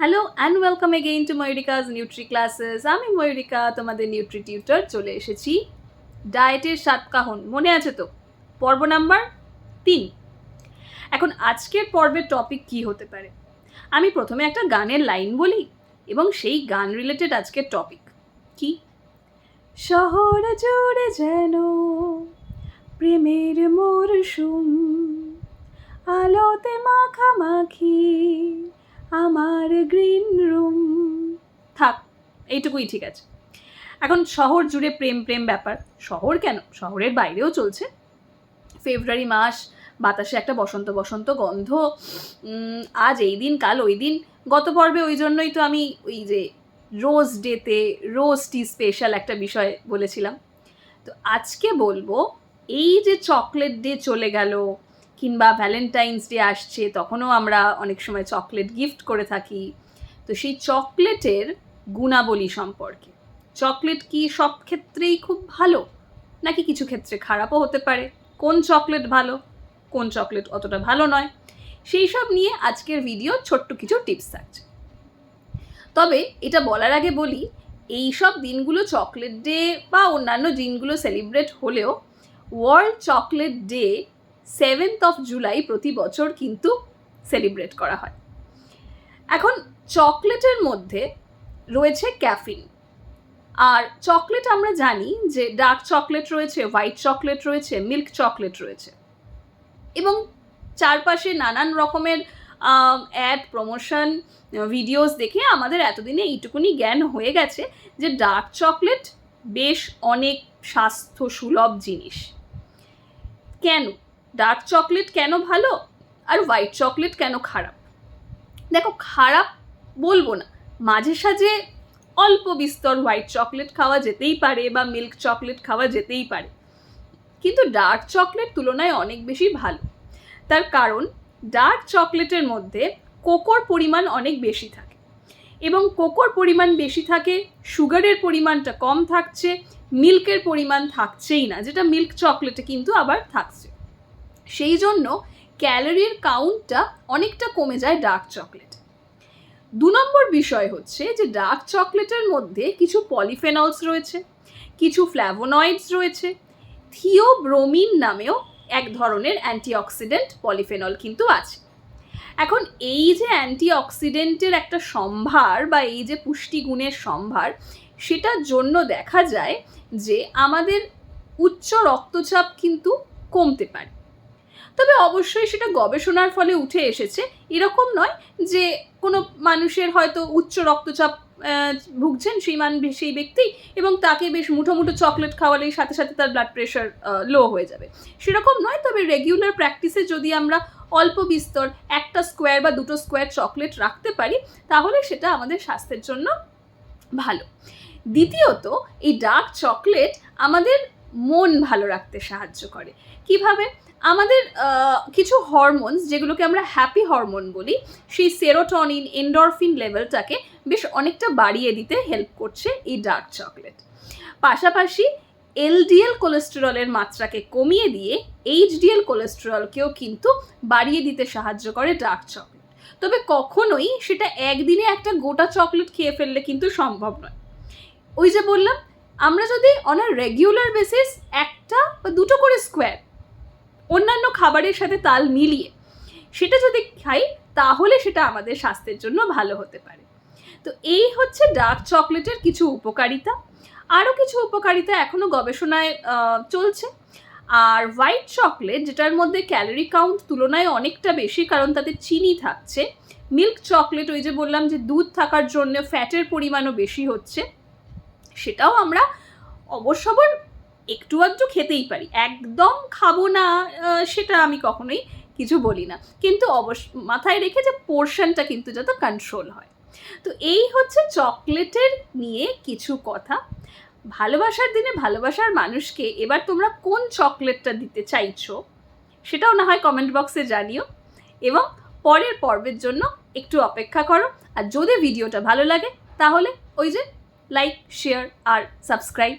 Hello and welcome again to Mayurika's nutri classes. আমি ময়ূরিকা, তোমাদের Nutri tutor. চলে এসেছি ডায়েটের সাতকাহন, মনে আছে তো? পর্ব নাম্বার 3। এখন আজকের পর্বের টপিক কি হতে পারে? আমি প্রথমে একটা গানের লাইন বলি এবং সেই গান রিলেটেড আজকের টপিক কি? শহর জুড়ে যেন প্রেমের মরশুম, আলোতে মাখামাখি আমার গ্রিন রুম। থাক, এইটুকুই ঠিক আছে। এখন শহর জুড়ে প্রেম প্রেম ব্যাপার। শহর কেন, শহরের বাইরেও চলছে। ফেব্রুয়ারি মাস, বাতাসে একটা বসন্ত বসন্ত গন্ধ। আজ এই দিন কাল ওই দিন। গত পর্বে ওই জন্যই তো আমি ওই যে রোজ ডেতে রোজ টি স্পেশাল একটা বিষয় বলেছিলাম। তো আজকে বলবো এই যে চকলেট ডে চলে গেল, কিংবা ভ্যালেন্টাইন্স ডে আসছে, তখনও আমরা অনেক সময় চকলেট গিফট করে থাকি। তো সেই চকলেটের গুণাবলী সম্পর্কে। চকলেট কি সব ক্ষেত্রেই খুব ভালো, নাকি কিছু ক্ষেত্রে খারাপও হতে পারে? কোন চকলেট ভালো, কোন চকলেট অতটা ভালো নয়, সেই সব নিয়ে আজকের ভিডিও ছোট্ট কিছু টিপস থাকছে। তবে এটা বলার আগে বলি, এই সব দিনগুলো চকলেট ডে বা অন্যান্য দিনগুলো সেলিব্রেট হলেও ওয়ার্ল্ড চকলেট ডে 7 জুলাই প্রতি বছর কিন্তু সেলিব্রেট করা হয়। এখন চকলেটের মধ্যে রয়েছে ক্যাফিন। আর চকলেট আমরা জানি যে ডার্ক চকলেট রয়েছে, হোয়াইট চকলেট রয়েছে, মিল্ক চকলেট রয়েছে, এবং চারপাশে নানান রকমের অ্যাড, প্রমোশন, ভিডিওস দেখে আমাদের এতদিনে এইটুকুনি জ্ঞান হয়ে গেছে যে ডার্ক চকলেট বেশ অনেক স্বাস্থ্য সুলভ জিনিস। কেন ডার্ক চকলেট কেন ভালো আর হোয়াইট চকলেট কেন খারাপ? দেখো, খারাপ বলবো না, মাঝে সাঝে অল্প বিস্তর হোয়াইট চকলেট খাওয়া যেতেই পারে বা মিল্ক চকলেট খাওয়া যেতেই পারে, কিন্তু ডার্ক চকলেট তুলনায় অনেক বেশি ভালো। তার কারণ ডার্ক চকলেটের মধ্যে কোকোর পরিমাণ অনেক বেশি থাকে, এবং কোকোর পরিমাণ বেশি থাকে, সুগারের পরিমাণটা কম থাকছে, মিল্কের পরিমাণ থাকছেই না, যেটা মিল্ক চকলেটে কিন্তু আবার থাকছে। সেই জন্য ক্যালোরির কাউন্টটা অনেকটা কমে যায় ডার্ক চকলেট। 2 নম্বর বিষয় হচ্ছে যে ডার্ক চকলেটের মধ্যে কিছু পলিফেনলস রয়েছে, কিছু ফ্ল্যাভোনয়েডস রয়েছে, থিওব্রোমিন নামেও এক ধরনের অ্যান্টিঅক্সিডেন্ট পলিফেনল কিন্তু আছে। এখন এই যে অ্যান্টিঅক্সিডেন্টের একটা সম্ভার বা এই যে পুষ্টিগুণের সম্ভার, সেটার জন্য দেখা যায় যে আমাদের উচ্চ রক্তচাপ কিন্তু কমতে পারে। তবে অবশ্যই সেটা গবেষণার ফলে উঠে এসেছে, এরকম নয় যে কোনো মানুষের হয়তো উচ্চ রক্তচাপ ভুগছেন সেই ব্যক্তি এবং তাকে বেশ মুঠো মুঠো চকলেট খাওয়ালেই সাথে সাথে তার ব্লাড প্রেশার লো হয়ে যাবে, সেরকম নয়। তবে রেগুলার প্র্যাকটিসে যদি আমরা অল্প বিস্তর 1টা স্কোয়ার বা 2টো স্কোয়ার চকলেট রাখতে পারি, তাহলে সেটা আমাদের স্বাস্থ্যের জন্য ভালো। দ্বিতীয়ত, এই ডার্ক চকলেট আমাদের মন ভালো রাখতে সাহায্য করে। কিভাবে? আমাদের কিছু হরমোনস, যেগুলোকে আমরা হ্যাপি হরমোন বলি, সেই সেরোটোনিন, এন্ডরফিন লেভেলটাকে বেশ অনেকটা বাড়িয়ে দিতে হেল্প করছে এই ডার্ক চকলেট। পাশাপাশি এলডিএল কোলেস্টেরলের মাত্রাকে কমিয়ে দিয়ে এইচডিএল কোলেস্টেরলকেও কিন্তু বাড়িয়ে দিতে সাহায্য করে ডার্ক চকলেট। তবে কখনোই সেটা একদিনে একটা গোটা চকলেট খেয়ে ফেললে কিন্তু সম্ভব নয়। ওই যে বললাম, আমরা যদি অন আ রেগুলার বেসিস 1টা বা 2টো করে স্কোয়ার অন্যান্য খাবারের সাথে তাল মিলিয়ে সেটা যদি খাই, তাহলে সেটা আমাদের স্বাস্থ্যের জন্য ভালো হতে পারে। তো এই হচ্ছে ডার্ক চকলেটের কিছু উপকারিতা। আরও কিছু উপকারিতা এখনও গবেষণায় চলছে। আর হোয়াইট চকলেট, যেটার মধ্যে ক্যালোরি কাউন্ট তুলনায় অনেকটা বেশি, কারণ তাতে চিনি থাকছে। মিল্ক চকলেট, ওই যে বললাম যে দুধ থাকার জন্য ফ্যাটের পরিমাণও বেশি হচ্ছে, সেটাও আমরা অবশ্যই একটু আধটু খেতেই পারি, একদম খাবো না সেটা আমি কখনোই কিছু বলি না, কিন্তু মাথায় রেখে যে পোর্শনটা কিন্তু যাতে কন্ট্রোল হয়। তো এই হচ্ছে চকলেটের নিয়ে কিছু কথা। ভালোবাসার দিনে ভালোবাসার মানুষকে এবার তোমরা কোন চকলেটটা দিতে চাইছো সেটাও না হয় কমেন্ট বক্সে জানিও, এবং পরের পর্বের জন্য একটু অপেক্ষা করো। আর যদি ভিডিওটা ভালো লাগে তাহলে ওই যে লাইক, শেয়ার আর সাবস্ক্রাইব